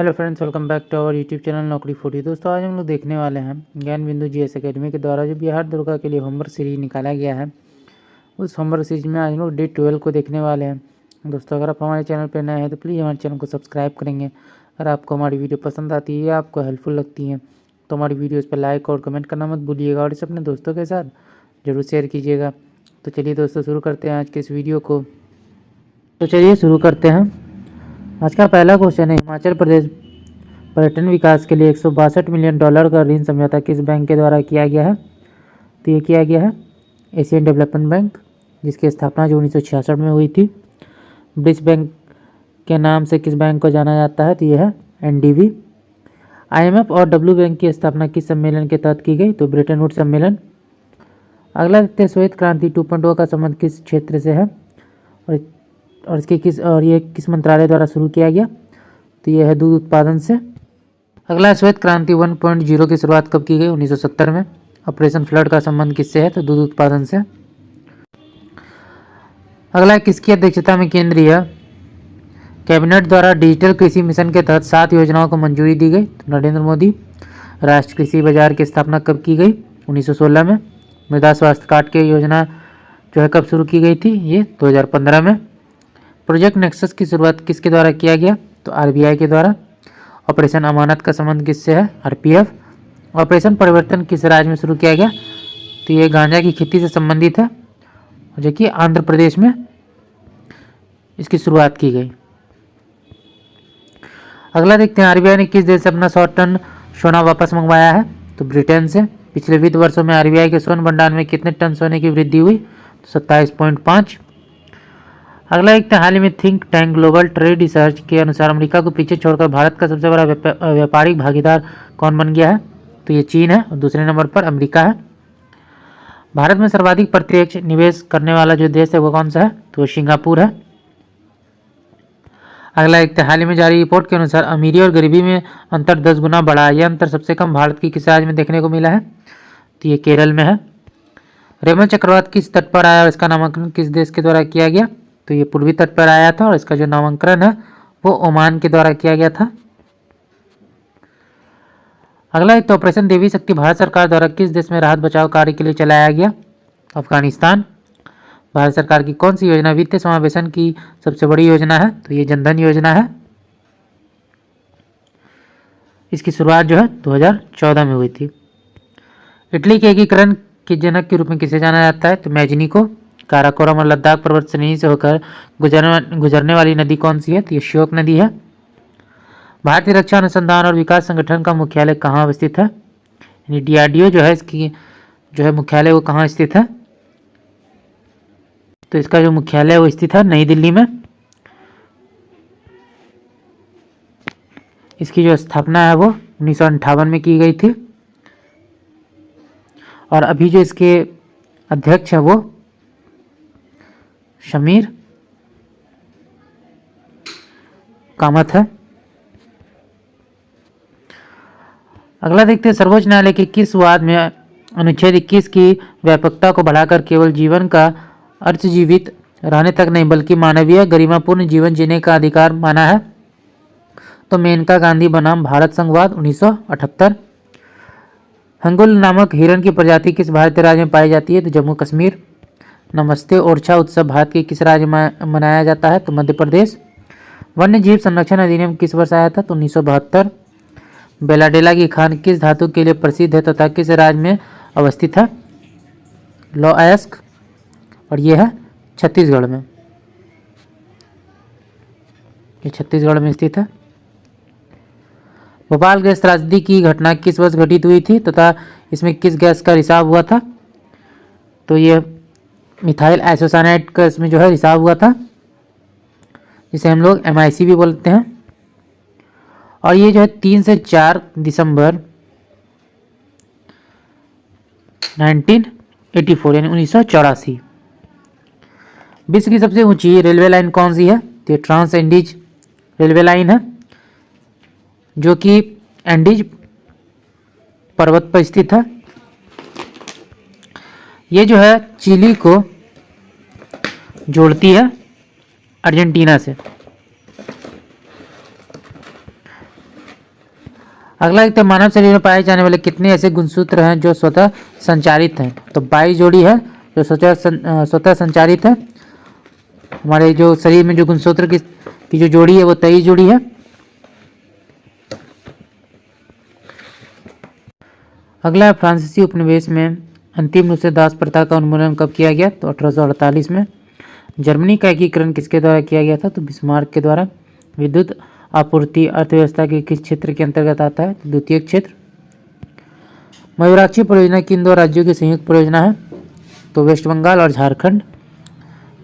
Hello friends, welcome back to our YouTube channel Naukri foodie. दोस्तों, आज हम लोग देखने वाले हैं ज्ञान बिंदु जीएस एकेडमी के द्वारा जो बिहार दुर्गा के लिए होमवर्क सीरीज निकाला गया है। उस होमवर्क सीरीज में आज हम लोग डे 12 को देखने वाले हैं। दोस्तों, अगर आप हमारे चैनल पर नए हैं तो प्लीज़ हमारे चैनल को सब्सक्राइब करेंगे। अगर आपको हमारी वीडियो पसंद आती है या आपको हेल्पफुल लगती है तो हमारी वीडियोज़ पर लाइक और कमेंट करना मत भूलिएगा और इसे अपने दोस्तों के साथ ज़रूर शेयर कीजिएगा। तो चलिए दोस्तों, शुरू करते हैं आज के इस वीडियो को। तो चलिए शुरू करते हैं। आज का पहला क्वेश्चन है, हिमाचल प्रदेश पर्यटन विकास के लिए 162 मिलियन डॉलर का ऋण समझौता किस बैंक के द्वारा किया गया है? तो ये किया गया है एशियन डेवलपमेंट बैंक, जिसकी स्थापना जो 1966 में हुई थी। ब्रिक्स बैंक के नाम से किस बैंक को जाना जाता है? तो ये है एनडीबी। आईएमएफ और डब्ल्यू बैंक की स्थापना किस सम्मेलन के तहत की गई? तो ब्रेटन वुड्स सम्मेलन। अगला देखते हैं, श्वेत क्रांति 2.0 का संबंध किस क्षेत्र से है और ये किस मंत्रालय द्वारा शुरू किया गया? तो ये है दूध उत्पादन से। अगला, श्वेत क्रांति 1.0 की शुरुआत कब की गई? 1970 में। ऑपरेशन फ्लड का संबंध किससे है? तो दूध उत्पादन से। अगला, किसकी अध्यक्षता में केंद्रीय कैबिनेट द्वारा डिजिटल कृषि मिशन के तहत 7 योजनाओं को मंजूरी दी गई? तो नरेंद्र मोदी। राष्ट्रीय कृषि बाजार की स्थापना कब की गई? 1916 में। मृदा स्वास्थ्य कार्ड की योजना जो है कब शुरू की गई थी? ये 2015 में। प्रोजेक्ट नेक्सस की शुरुआत किसके द्वारा किया गया? तो आरबीआई के द्वारा। ऑपरेशन अमानत का संबंध किससे है? आरपीएफ। ऑपरेशन परिवर्तन किस राज्य में शुरू किया गया? तो ये गांजा की खेती से संबंधित है, जो कि आंध्र प्रदेश में इसकी शुरुआत की गई। अगला देखते हैं, आरबीआई ने किस देश से अपना 100 टन सोना वापस मंगवाया है? तो ब्रिटेन से। पिछले वित्त वर्षों में आरबीआई के स्वर्ण भंडार में कितने टन सोने की वृद्धि हुई? तो 27.5। अगला एक हाल ही में think tank global trade research के अनुसार अमेरिका को पीछे छोड़कर भारत का सबसे बड़ा व्यापारिक भागीदार कौन बन गया है? तो ये चीन है और दूसरे नंबर पर अमेरिका है। भारत में सर्वाधिक प्रत्यक्ष निवेश करने वाला जो देश है वो कौन सा है? तो सिंगापुर है। अगला एक हाल ही में जारी रिपोर्ट के अनुसार अमीरी और गरीबी में अंतर 10 गुना बढ़ा। यह अंतर सबसे कम भारत की किस राज्य में देखने को मिला है? तो ये केरल में है। रेमल चक्रवात किस तट पर आया और इसका नामांकन किस देश के द्वारा किया गया? तो ये पूर्वी तट पर आया था और इसका जो नामांकन है वो ओमान के द्वारा किया गया था। अगला एक, तो ऑपरेशन देवी शक्ति भारत सरकार द्वारा किस देश में राहत बचाव कार्य के लिए चलाया गया? अफगानिस्तान। भारत सरकार की कौन सी योजना वित्तीय समावेशन की सबसे बड़ी योजना है? तो ये जनधन योजना है। इसकी शुरुआत जो है 2014 में हुई थी। इटली के एकीकरण के जनक के रूप में किसे जाना जाता है? तो मैजनी को। काराकोरम और लद्दाख पर्वत श्रेणी से होकर गुजरने वाली नदी कौन सी है? तो ये श्योक नदी है। भारतीय रक्षा अनुसंधान और विकास संगठन का मुख्यालय कहाँ स्थित है? यानी डीआरडीओ जो है, इसकी जो है मुख्यालय वो कहाँ स्थित है? तो इसका जो मुख्यालय वो स्थित है नई दिल्ली में। इसकी जो स्थापना है वो 1958 में की गई थी और अभी जो इसके अध्यक्ष है वो शमीर कामत है। अगला देखते हैं, सर्वोच्च न्यायालय के किस वाद में अनुच्छेद 21 की व्यापकता को बढ़ाकर केवल जीवन का अर्थ जीवित रहने तक नहीं बल्कि मानवीय गरिमापूर्ण जीवन जीने का अधिकार माना है? तो मेनका गांधी बनाम भारत संघवाद 1978। हंगुल नामक हिरण की प्रजाति किस भारतीय राज्य में पाई जाती है? तो जम्मू कश्मीर। नमस्ते ओरछा उत्सव भारत के किस राज्य में मनाया जाता है? तो मध्य प्रदेश। वन्य जीव संरक्षण अधिनियम किस वर्ष आया था? तो 1972। बेलाडेला की खान किस धातु के लिए प्रसिद्ध है तथा किस राज्य में अवस्थित है? लोअस्क, और यह है छत्तीसगढ़ में। ये छत्तीसगढ़ में स्थित है। भोपाल गैस त्रासदी की घटना किस वर्ष घटित हुई थी तथा इसमें किस गैस का रिसाव हुआ था? तो ये मिथाइल आइसोसाइनेट का इसमें जो है रिसाव हुआ था, जिसे हम लोग MIC भी बोलते हैं। और ये जो है 3 से 4 दिसंबर 1984 यानी 1984। विश्व की सबसे ऊंची रेलवे लाइन कौन सी है? तो ट्रांस एंडीज रेलवे लाइन है, जो कि एंडीज पर्वत पर स्थित है। ये जो है चिली को जोड़ती है अर्जेंटीना से। अगला देखते हैं, मानव शरीर में पाए जाने वाले कितने ऐसे गुणसूत्र हैं जो स्वतः संचारित हैं। तो 22 जोड़ी है जो स्वतः संचारित है। हमारे जो शरीर में जो गुणसूत्र की जो जोड़ी है वो 23 जोड़ी है। अगला है, फ्रांसीसी उपनिवेश में अंतिम रूप से दास प्रथा का उन्मूलन कब किया गया? तो 1848 में। जर्मनी का एकीकरण किसके द्वारा किया गया था? तो बिस्मार्क के द्वारा। विद्युत आपूर्ति अर्थव्यवस्था के किस क्षेत्र के अंतर्गत आता है? द्वितीय क्षेत्र। मयूराक्षी परियोजना किन दो राज्यों की संयुक्त परियोजना है? तो वेस्ट बंगाल और झारखंड।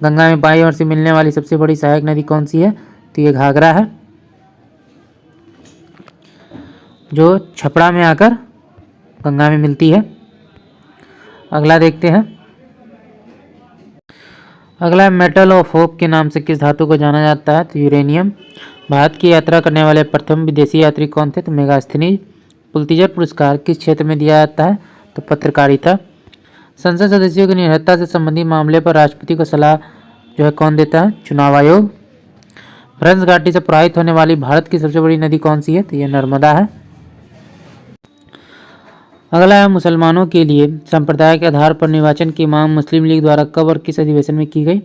गंगा में बाईं ओर से मिलने वाली सबसे बड़ी सहायक नदी कौन सी है? तो ये घाघरा है, जो छपरा में आकर गंगा में मिलती है। अगला देखते हैं, अगला मेटल ऑफ होप के नाम से किस धातु को जाना जाता है? तो यूरेनियम। भारत की यात्रा करने वाले प्रथम विदेशी यात्री कौन थे? तो मेगास्थनीज। पुलित्जर पुरस्कार किस क्षेत्र में दिया जाता है? तो पत्रकारिता। संसद सदस्यों की निर्भरता से संबंधित मामले पर राष्ट्रपति को सलाह जो है कौन देता है? चुनाव आयोग। भ्रंश घाटी से प्रवाहित होने वाली भारत की सबसे बड़ी नदी कौन सी है? तो यह नर्मदा है। अगला है, मुसलमानों के लिए संप्रदाय के आधार पर निर्वाचन की मांग मुस्लिम लीग द्वारा कब और किस अधिवेशन में की गई?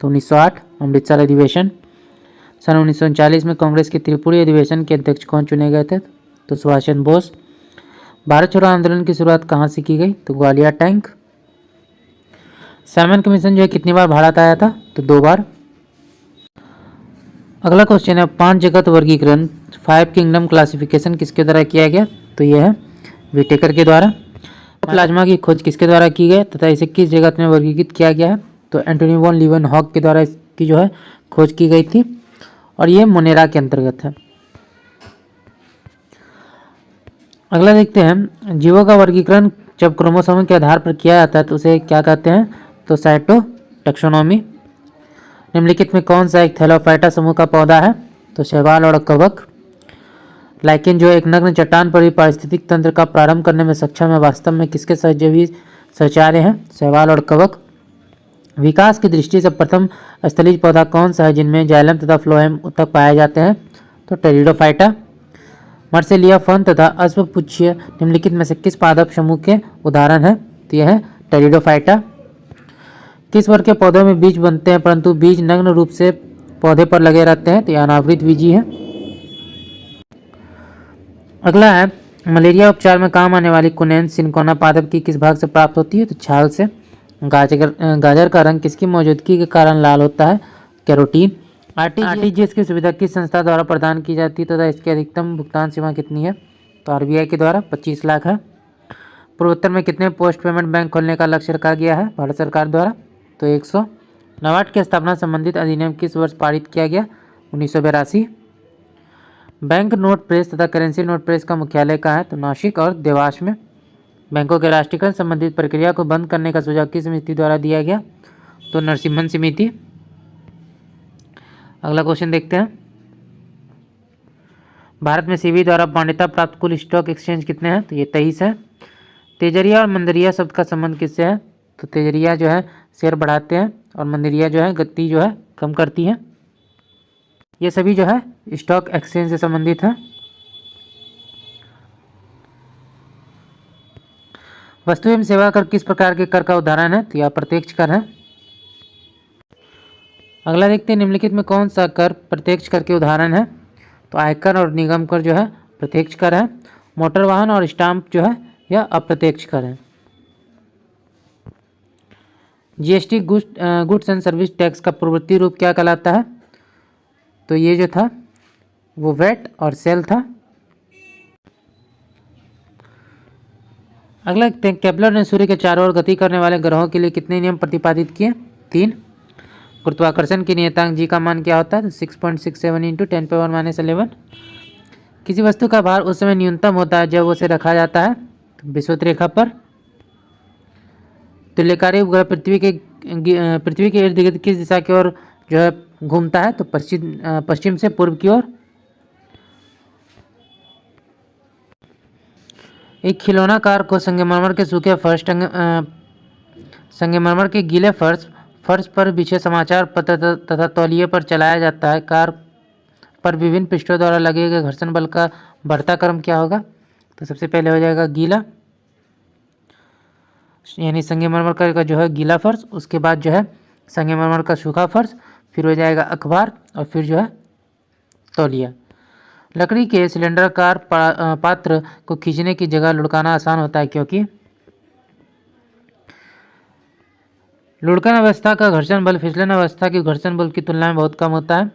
तो 1908 अमृतसर अधिवेशन। सन 1939 में कांग्रेस के त्रिपुरी अधिवेशन के अध्यक्ष कौन चुने गए थे? तो सुभाष चंद्र बोस। भारत छोड़ो आंदोलन की शुरुआत कहाँ से की गई? तो ग्वालियर टैंक। साइमन कमीशन जो है कितनी बार भारत आया था? तो 2 बार। अगला क्वेश्चन है, 5 जगत वर्गीकरण 5 किंगडम क्लासिफिकेशन किसके द्वारा किया गया? तो यह है विटेकर के द्वारा। प्लाज्मा की खोज किसके द्वारा की गई तथा इसे किस जगत में वर्गीकृत किया गया है? तो एंटोनी वॉन लीवनहॉक के द्वारा इसकी जो है खोज की गई थी और ये मोनेरा के अंतर्गत है। अगला देखते हैं, जीवों का वर्गीकरण जब क्रोमोसोम के आधार पर किया जाता है तो उसे क्या कहते हैं? तो साइटोटैक्सोनॉमी। निम्नलिखित में कौन सा एक थैलोफाइटा समूह का पौधा है? तो शैवाल और कवक। लाइकेन जो एक नग्न चट्टान पर भी पारिस्थितिक तंत्र का प्रारंभ करने में सक्षम है, वास्तव में किसके सहजीवी सहचार्य हैं? शैवाल और कवक। विकास की दृष्टि से प्रथम स्थलीज पौधा कौन सा है जिनमें जाइलम तथा फ्लोएम उत्तक पाए जाते हैं? तो टेरिडोफाइटा। मर्सेलिया फर्न तथा अश्वपुच्छीय निम्नलिखित में से किस पादप समूह के उदाहरण है? तो यह है टेरिडोफाइटा। किस वर्ग के पौधों में बीज बनते हैं परंतु बीज नग्न रूप से पौधे पर लगे रहते हैं? तो यह अनावृत बीजी है। अगला है, मलेरिया उपचार में काम आने वाली कुनेन सिनकोना पादप की किस भाग से प्राप्त होती है? तो छाल से। गाजर का रंग किसकी मौजूदगी के कारण लाल होता है? कैरोटीन। आरटीजीएस की सुविधा किस संस्था द्वारा प्रदान की जाती है तथा इसकी अधिकतम भुगतान सीमा कितनी है? तो आरबीआई के द्वारा 25 लाख है। पूर्वोत्तर में कितने पोस्ट पेमेंट बैंक खोलने का लक्ष्य रखा गया है भारत सरकार द्वारा? तो 100। नाबार्ड की स्थापना संबंधित अधिनियम किस वर्ष पारित किया गया? 1982। बैंक नोट प्रेस तथा करेंसी नोट प्रेस का मुख्यालय कहाँ है? तो नासिक और देवास में। बैंकों के राष्ट्रीयकरण संबंधित प्रक्रिया को बंद करने का सुझाव किस समिति द्वारा दिया गया? तो नरसिम्हन समिति। अगला क्वेश्चन देखते हैं, भारत में सेबी द्वारा मान्यता प्राप्त कुल स्टॉक एक्सचेंज कितने हैं? तो ये 23 है। तेजरिया और मंदरिया शब्द का संबंध किससे है? तो तेजरिया जो है शेयर बढ़ाते हैं और मंदरिया जो है गति जो है कम करती है। ये सभी जो है स्टॉक एक्सचेंज से संबंधित है। वस्तु एवं सेवा कर किस प्रकार के कर का उदाहरण है? तो यह अप्रत्यक्ष कर है। अगला देखते हैं, निम्नलिखित में कौन सा कर प्रत्यक्ष कर के उदाहरण है? तो आयकर और निगम कर जो है प्रत्यक्ष कर है। मोटर वाहन और स्टाम्प जो है यह अप्रत्यक्ष कर है। GST goods and service tax का पूर्ववर्ती रूप क्या कहलाता है? तो ये जो था वो वैट और सेल था। अगला देखते हैं, केपलर ने सूर्य के चारों ओर गति करने वाले ग्रहों के लिए कितने नियम प्रतिपादित किए? 3। गुरुत्वाकर्षण की नियतांक जी का मान क्या होता है? तो 6.67 इंटू 10⁻11। किसी वस्तु का भार उस समय न्यूनतम होता है जब उसे रखा जाता है तो विषुवत रेखा पर। तुल्यकारी उपग्रह पृथ्वी के इर्द गिर्द किस दिशा की ओर जो है घूमता है? तो पश्चिम से पूर्व की ओर। एक खिलौना कार को संगमरमर के सूखे फर्श संगमरमर के गीले फर्श पर बिछे समाचार पत्र तथा तौलिए पर चलाया जाता है। कार पर विभिन्न पृष्ठों द्वारा लगे गए घर्षण बल का बढ़ता क्रम क्या होगा? तो सबसे पहले हो जाएगा गीला, यानी संगमरमर का जो है गीला फर्श, उसके बाद जो है संगमरमर का सूखा फर्श, फिर हो जाएगा अखबार और फिर जो है तौलिया। लकड़ी के सिलेंडराकार पात्र को खींचने की जगह लुढ़काना आसान होता है, क्योंकि लुढ़कन अवस्था का घर्षण बल फिसलन अवस्था की घर्षण बल की तुलना में बहुत कम होता है।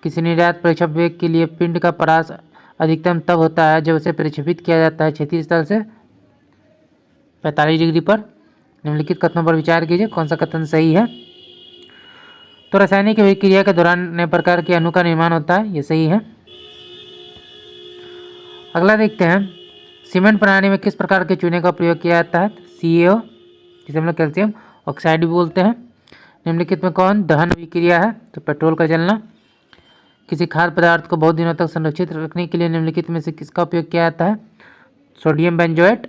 किसी निर्यात प्रक्षेपवेग के लिए पिंड का परास अधिकतम तब होता है जब उसे प्रक्षेपित किया जाता है क्षैतिज तल से 45 डिग्री पर। निम्नलिखित कथनों पर विचार कीजिए, कौन सा कथन सही है। तो रासायनिक अभिक्रिया के दौरान नए प्रकार के अणु का निर्माण होता है, ये सही है। अगला देखते हैं, सीमेंट प्रणाली में किस प्रकार के चूने का प्रयोग किया जाता है। CaO, जिसे हम लोग कैल्शियम ऑक्साइड भी बोलते हैं। निम्नलिखित में कौन दहन अभिक्रिया है, तो पेट्रोल का जलना। किसी खाद्य पदार्थ को बहुत दिनों तक संरक्षित रखने के लिए निम्नलिखित में से किसका उपयोग किया जाता है, सोडियम बेंजोएट।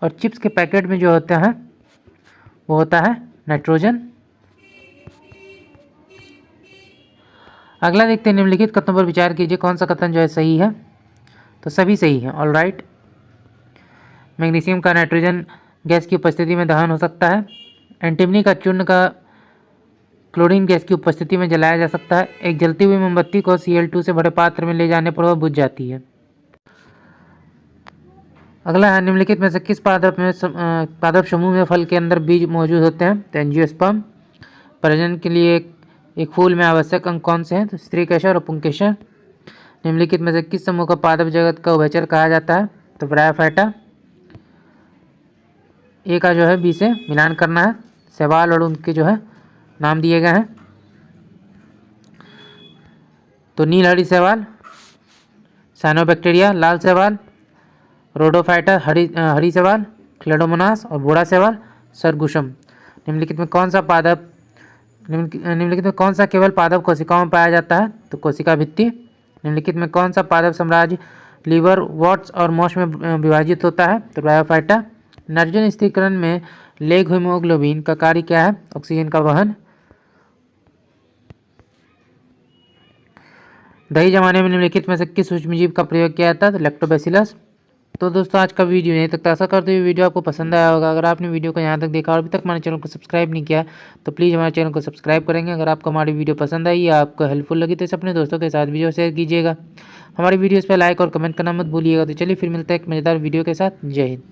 और चिप्स के पैकेट में जो होता है वो होता है नाइट्रोजन। अगला देखते हैं, निम्नलिखित कथनों पर विचार कीजिए, कौन सा कथन जो है सही है। तो सभी सही है, ऑल राइट। मैग्नीशियम का नाइट्रोजन गैस की उपस्थिति में दहन हो सकता है। एंटीमनी का चूर्ण का क्लोरीन गैस की उपस्थिति में जलाया जा सकता है। एक जलती हुई मोमबत्ती को Cl2 से बड़े पात्र में ले जाने पर वह बुझ जाती है। अगला है, निम्नलिखित में से किस पादप समूह में फल के अंदर बीज मौजूद होते हैं, तो एंजियोस्पर्म। प्रजनन के लिए एक फूल में आवश्यक अंग कौन से हैं, तो स्त्री केसर और पुंकेसर। निम्नलिखित में से किस समूह का पादप जगत का उभयचर कहा जाता है, तो ब्रायोफाइटा। ए का जो है बी से मिलान करना है। शैवाल और उनके जो है नाम दिए गए हैं, तो नीलहरी शैवाल, साइनोबैक्टीरिया लाल शैवाल, रोडोफाइटा हरी शैवाल, क्लेडोमोनास और बोड़ा शैवाल सरगुशम। निम्नलिखित में कौन सा केवल पादप कोशिकाओं में पाया जाता है, तो कोशिका भित्ति। निम्नलिखित में कौन सा पादप साम्राज्य लीवर, वॉट्स और मॉश में विभाजित होता है, तो ब्रायोफाइटा। नाइट्रोजन स्थिरीकरण में लेग हीमोग्लोबिन का कार्य क्या है, ऑक्सीजन का वहन। दही जमाने में निम्नलिखित में से किस सूक्ष्मजीव का प्रयोग किया जाता है, तो लैक्टोबैसिलस। तो दोस्तों आज का वीडियो यहीं तक, आशा करते हुए वीडियो आपको पसंद आया होगा। अगर आपने वीडियो को यहाँ तक देखा और अभी तक हमारे चैनल को सब्सक्राइब नहीं किया तो प्लीज़ हमारे चैनल को सब्सक्राइब करेंगे। अगर आपको हमारी वीडियो पसंद आई या आपको हेल्पफुल लगी तो इसे अपने दोस्तों के साथ वीडियो शेयर कीजिएगा। हमारी वीडियोज़ पर लाइक और कमेंट करना मत भूलिएगा। तो चलिए फिर मिलते हैं एक मज़ेदार वीडियो के साथ। जय हिंद।